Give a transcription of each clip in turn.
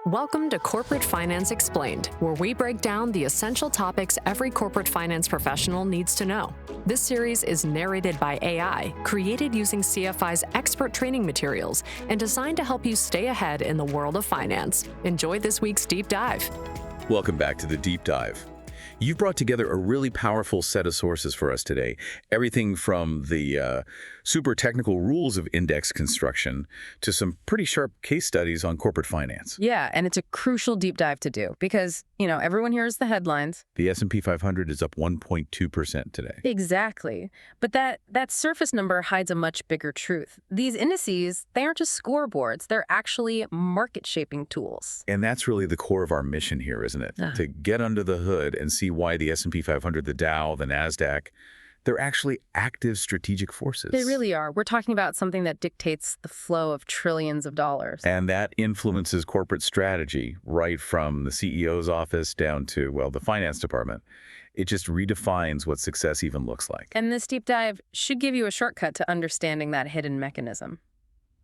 Welcome to Corporate Finance Explained, where we break down the essential topics every corporate finance professional needs to know. This series is narrated by AI, created using CFI's expert training materials, and designed to help you stay ahead in the world of finance. Enjoy this week's deep dive. Welcome back to the Deep Dive. You've brought together a really powerful set of sources for us today. Everything from the super technical rules of index construction to some pretty sharp case studies on corporate finance. Yeah, and it's a crucial deep dive to do because, everyone hears the headlines. The S&P 500 is up 1.2% today. Exactly. But that surface number hides a much bigger truth. These indices, they aren't just scoreboards. They're actually market-shaping tools. And that's really the core of our mission here, isn't it? To get under the hood and see why the S&P 500, the Dow, the NASDAQ, they're actually active strategic forces. They really are. We're talking about something that dictates the flow of trillions of dollars. And that influences corporate strategy right from the CEO's office down to, well, the finance department. It just redefines what success even looks like. And this deep dive should give you a shortcut to understanding that hidden mechanism.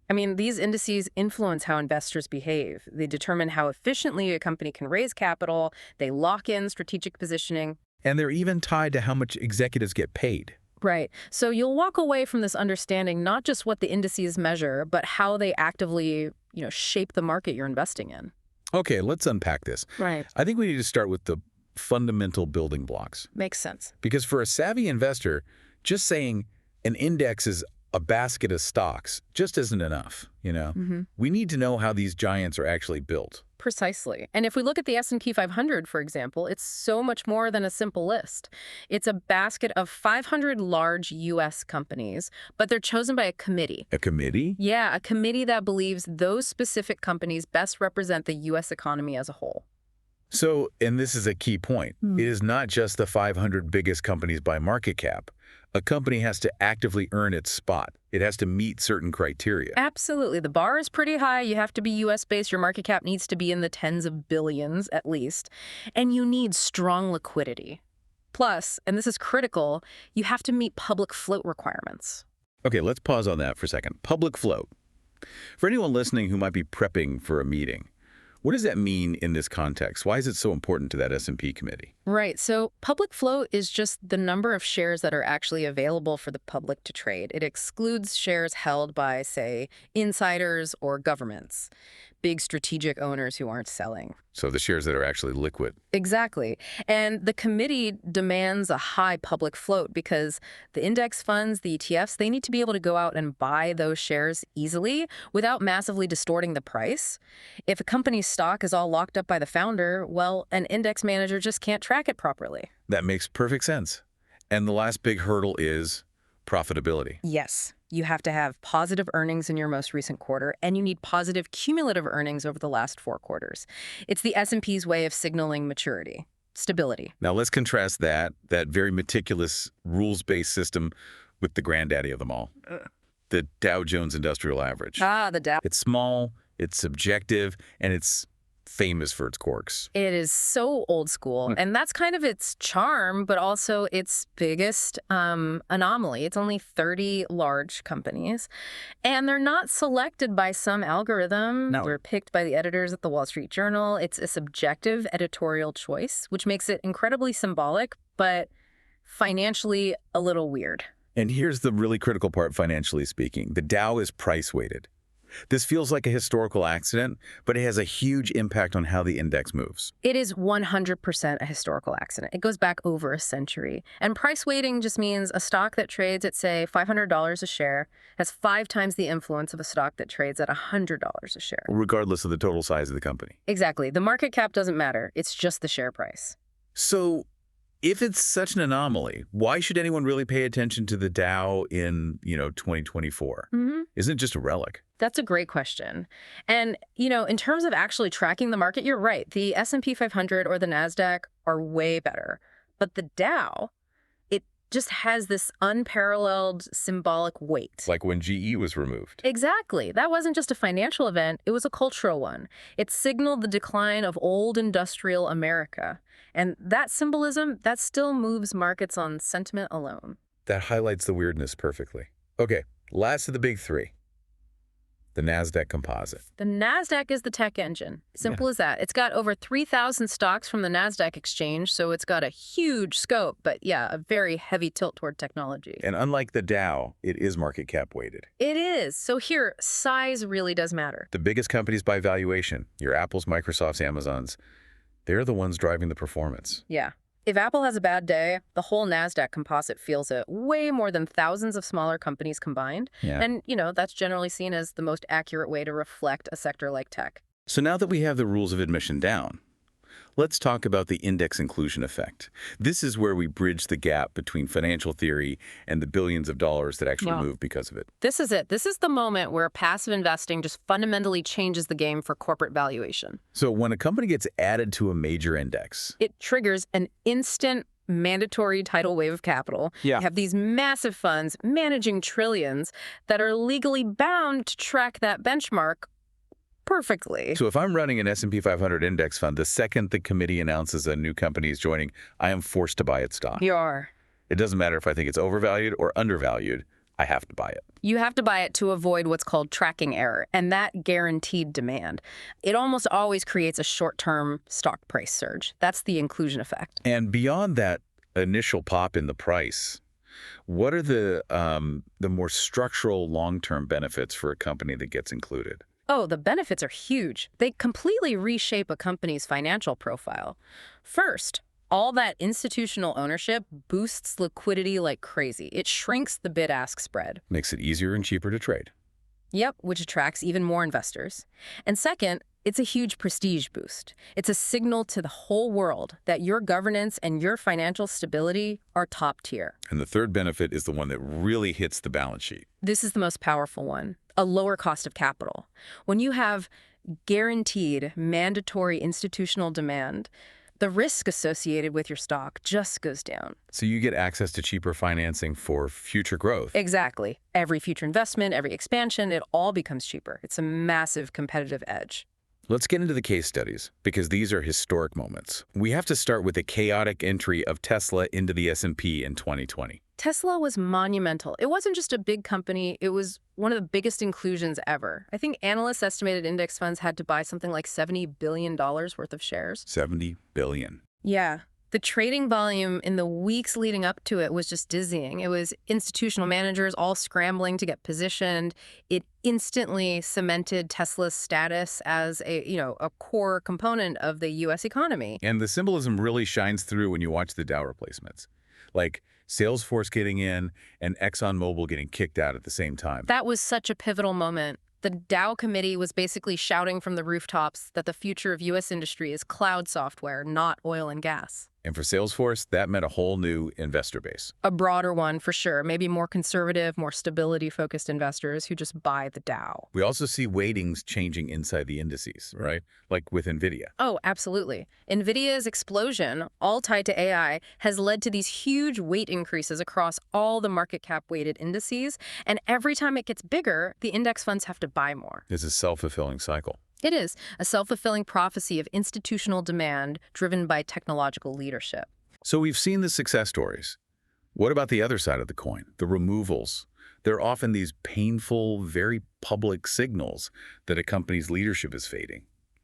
These indices influence how investors behave. They determine how efficiently a company can raise capital. They lock in strategic positioning. And they're even tied to how much executives get paid. Right. So you'll walk away from this understanding not just what the indices measure, but how they actively, shape the market you're investing in. Okay, let's unpack this. Right. I think we need to start with the fundamental building blocks. Makes sense. Because for a savvy investor, just saying an index is a basket of stocks just isn't enough, We need to know how these giants are actually built. Precisely. And if we look at the S&P 500, for example, it's so much more than a simple list. It's a basket of 500 large U.S. companies, but they're chosen by a committee. A committee? Yeah, a committee that believes those specific companies best represent the U.S. economy as a whole. So, and this is a key point, It is not just the 500 biggest companies by market cap. A company has to actively earn its spot. It has to meet certain criteria. Absolutely. The bar is pretty high. You have to be U.S.-based. Your market cap needs to be in the tens of billions at least. And you need strong liquidity. Plus, and this is critical, you have to meet public float requirements. Okay, let's pause on that for a second. Public float. For anyone listening who might be prepping for a meeting, what does that mean in this context? Why is it so important to that S&P committee? Right. So public float is just the number of shares that are actually available for the public to trade. It excludes shares held by, say, insiders or governments, big strategic owners who aren't selling. So the shares that are actually liquid. Exactly. And the committee demands a high public float because the index funds, the ETFs, they need to be able to go out and buy those shares easily without massively distorting the price. If a company's stock is all locked up by the founder, well, an index manager just can't track it properly. That makes perfect sense. And the last big hurdle is profitability. Yes. You have to have positive earnings in your most recent quarter, and you need positive cumulative earnings over the last 4 quarters. It's the S&P's way of signaling maturity, stability. Now let's contrast that very meticulous rules-based system with the granddaddy of them all, the Dow Jones Industrial Average. The Dow. It's small, it's subjective, and it's famous for its quirks. It is so old school, and that's kind of its charm, but also its biggest anomaly. It's only 30 large companies, and they're not selected by some algorithm. No. They're picked by the editors at the Wall Street Journal. It's a subjective editorial choice, which makes it incredibly symbolic, but financially a little weird. And here's the really critical part financially speaking. The Dow is price-weighted. This feels like a historical accident, but it has a huge impact on how the index moves. It is 100% a historical accident. It goes back over a century. And price weighting just means a stock that trades at, say, $500 a share has 5 times the influence of a stock that trades at $100 a share. Regardless of the total size of the company. Exactly. The market cap doesn't matter. It's just the share price. So if it's such an anomaly, why should anyone really pay attention to the Dow in, 2024? Isn't it just a relic? That's a great question. And, in terms of actually tracking the market, you're right. The S&P 500 or the NASDAQ are way better. But the Dow, it just has this unparalleled symbolic weight. Like when GE was removed. Exactly. That wasn't just a financial event. It was a cultural one. It signaled the decline of old industrial America. And that symbolism, that still moves markets on sentiment alone. That highlights the weirdness perfectly. Okay, last of the big 3. The NASDAQ composite. The NASDAQ is the tech engine. Simple as that. It's got over 3,000 stocks from the NASDAQ exchange, so it's got a huge scope, but yeah, a very heavy tilt toward technology. And unlike the Dow, it is market cap weighted. It is. So here, size really does matter. The biggest companies by valuation, your Apples, Microsofts, Amazons, they're the ones driving the performance. Yeah. If Apple has a bad day, the whole NASDAQ composite feels it, way more than thousands of smaller companies combined. Yeah. And, that's generally seen as the most accurate way to reflect a sector like tech. So now that we have the rules of admission down, let's talk about the index inclusion effect. This is where we bridge the gap between financial theory and the billions of dollars that actually move because of it. This is it. This is the moment where passive investing just fundamentally changes the game for corporate valuation. So when a company gets added to a major index, It triggers an instant mandatory tidal wave of capital. Yeah. You have these massive funds managing trillions that are legally bound to track that benchmark perfectly. so if I'm running an S&P 500 index fund, the second the committee announces a new company is joining, I am forced to buy its stock. You are. It doesn't matter if I think it's overvalued or undervalued, I have to buy it. You have to buy it to avoid what's called tracking error, and that guaranteed demand. It almost always creates a short-term stock price surge. That's the inclusion effect. And beyond that initial pop in the price, what are the more structural long-term benefits for a company that gets included? Oh, the benefits are huge. They completely reshape a company's financial profile. First, all that institutional ownership boosts liquidity like crazy. It shrinks the bid-ask spread. Makes it easier and cheaper to trade. Yep, which attracts even more investors. And second, it's a huge prestige boost. It's a signal to the whole world that your governance and your financial stability are top tier. And the third benefit is the one that really hits the balance sheet. This is the most powerful one, a lower cost of capital. When you have guaranteed mandatory institutional demand, the risk associated with your stock just goes down. So you get access to cheaper financing for future growth. Exactly. Every future investment, every expansion, it all becomes cheaper. It's a massive competitive edge. Let's get into the case studies, because these are historic moments. We have to start with the chaotic entry of Tesla into the S&P in 2020. Tesla was monumental. It wasn't just a big company, it was one of the biggest inclusions ever. I think analysts estimated index funds had to buy something like $70 billion worth of shares. 70 billion. Yeah. The trading volume in the weeks leading up to it was just dizzying. It was institutional managers all scrambling to get positioned. It instantly cemented Tesla's status as a core component of the U.S. economy. And the symbolism really shines through when you watch the Dow replacements. Like Salesforce getting in and ExxonMobil getting kicked out at the same time. That was such a pivotal moment. The Dow committee was basically shouting from the rooftops that the future of U.S. industry is cloud software, not oil and gas. And for Salesforce, that meant a whole new investor base. A broader one, for sure. Maybe more conservative, more stability-focused investors who just buy the Dow. We also see weightings changing inside the indices, right? Like with NVIDIA. Oh, absolutely. NVIDIA's explosion, all tied to AI, has led to these huge weight increases across all the market cap-weighted indices. And every time it gets bigger, the index funds have to buy more. It's a self-fulfilling cycle. It is a self-fulfilling prophecy of institutional demand driven by technological leadership. So we've seen the success stories. What about the other side of the coin, the removals? There are often these painful, very public signals that a company's leadership is fading.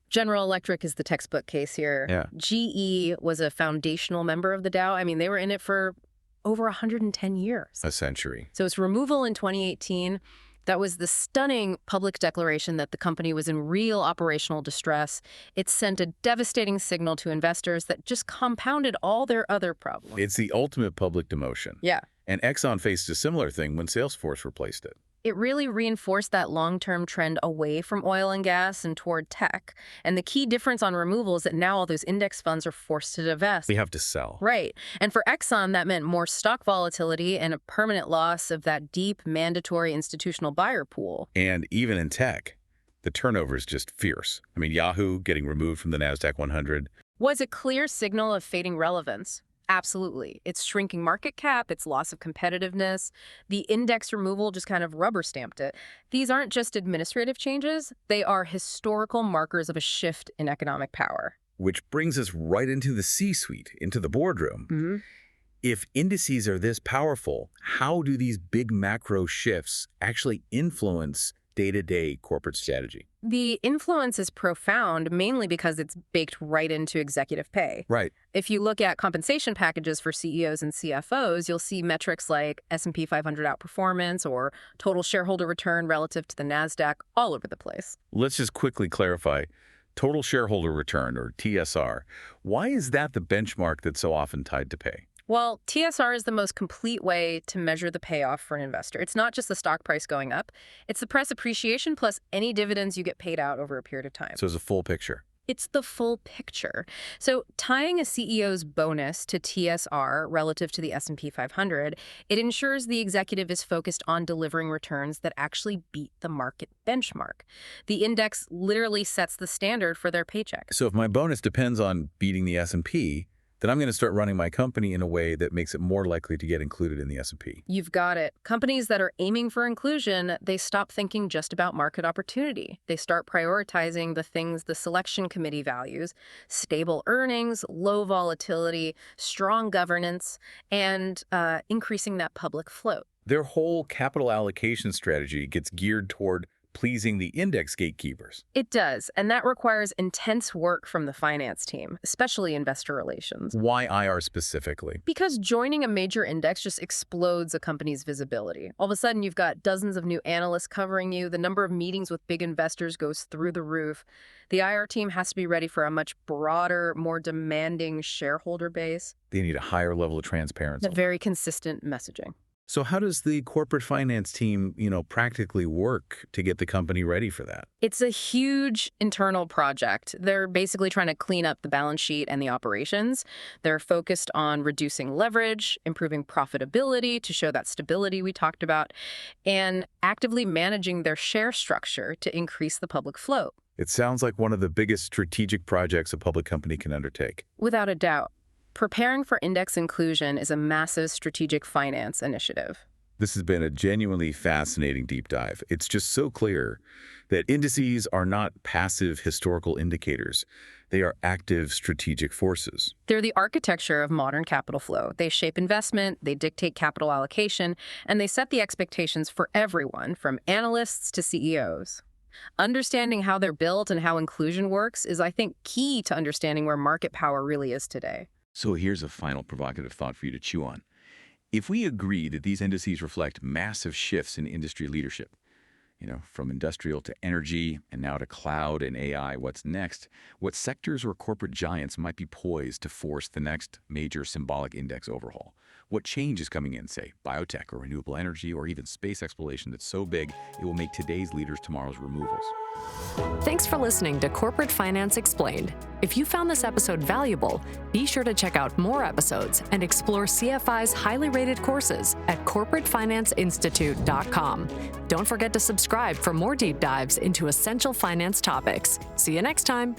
General Electric is the textbook case here. Yeah. GE was a foundational member of the Dow. I mean, they were in it for over 110 years. A century. So its removal in 2018, that was the stunning public declaration that the company was in real operational distress. It sent a devastating signal to investors that just compounded all their other problems. It's the ultimate public demotion. Yeah. And Exxon faced a similar thing when Salesforce replaced it. It really reinforced that long-term trend away from oil and gas and toward tech. And the key difference on removal is that now all those index funds are forced to divest. We have to sell. Right. And for Exxon, that meant more stock volatility and a permanent loss of that deep mandatory institutional buyer pool. And even in tech, the turnover is just fierce. I mean, Yahoo getting removed from the NASDAQ 100. Was a clear signal of fading relevance. Absolutely. It's shrinking market cap, it's loss of competitiveness. The index removal just kind of rubber stamped it. These aren't just administrative changes, they are historical markers of a shift in economic power. Which brings us right into the C-suite, into the boardroom. Mm-hmm. If indices are this powerful, how do these big macro shifts actually influence day-to-day corporate strategy? The influence is profound, mainly because it's baked right into executive pay. Right. If you look at compensation packages for CEOs and CFOs, you'll see metrics like S&P 500 outperformance or total shareholder return relative to the NASDAQ all over the place. Let's just quickly clarify. Total shareholder return, or TSR. Why is that the benchmark that's so often tied to pay? Well, TSR is the most complete way to measure the payoff for an investor. It's not just the stock price going up. It's the price appreciation plus any dividends you get paid out over a period of time. So it's a full picture. It's the full picture. So tying a CEO's bonus to TSR relative to the S&P 500, it ensures the executive is focused on delivering returns that actually beat the market benchmark. The index literally sets the standard for their paycheck. So if my bonus depends on beating the S&P, then I'm going to start running my company in a way that makes it more likely to get included in the S&P. You've got it. Companies that are aiming for inclusion, they stop thinking just about market opportunity. They start prioritizing the things the selection committee values: stable earnings, low volatility, strong governance, and increasing that public float. Their whole capital allocation strategy gets geared toward pleasing the index gatekeepers. It does, and that requires intense work from the finance team, especially investor relations. Why IR specifically? Because joining a major index just explodes a company's visibility. All of a sudden, you've got dozens of new analysts covering you. The number of meetings with big investors goes through the roof. The IR team has to be ready for a much broader, more demanding shareholder base. They need a higher level of transparency. A very consistent messaging. So how does the corporate finance team, practically work to get the company ready for that? It's a huge internal project. They're basically trying to clean up the balance sheet and the operations. They're focused on reducing leverage, improving profitability to show that stability we talked about, and actively managing their share structure to increase the public float. It sounds like one of the biggest strategic projects a public company can undertake. Without a doubt. Preparing for index inclusion is a massive strategic finance initiative. This has been a genuinely fascinating deep dive. It's just so clear that indices are not passive historical indicators. They are active strategic forces. They're the architecture of modern capital flow. They shape investment, they dictate capital allocation, and they set the expectations for everyone, from analysts to CEOs. Understanding how they're built and how inclusion works is, I think, key to understanding where market power really is today. So here's a final provocative thought for you to chew on. If we agree that these indices reflect massive shifts in industry leadership, from industrial to energy and now to cloud and AI, what's next? What sectors or corporate giants might be poised to force the next major symbolic index overhaul? What change is coming in, say, biotech or renewable energy or even space exploration that's so big it will make today's leaders tomorrow's removals? Thanks for listening to Corporate Finance Explained. If you found this episode valuable, be sure to check out more episodes and explore CFI's highly rated courses at corporatefinanceinstitute.com. Don't forget to subscribe for more deep dives into essential finance topics. See you next time.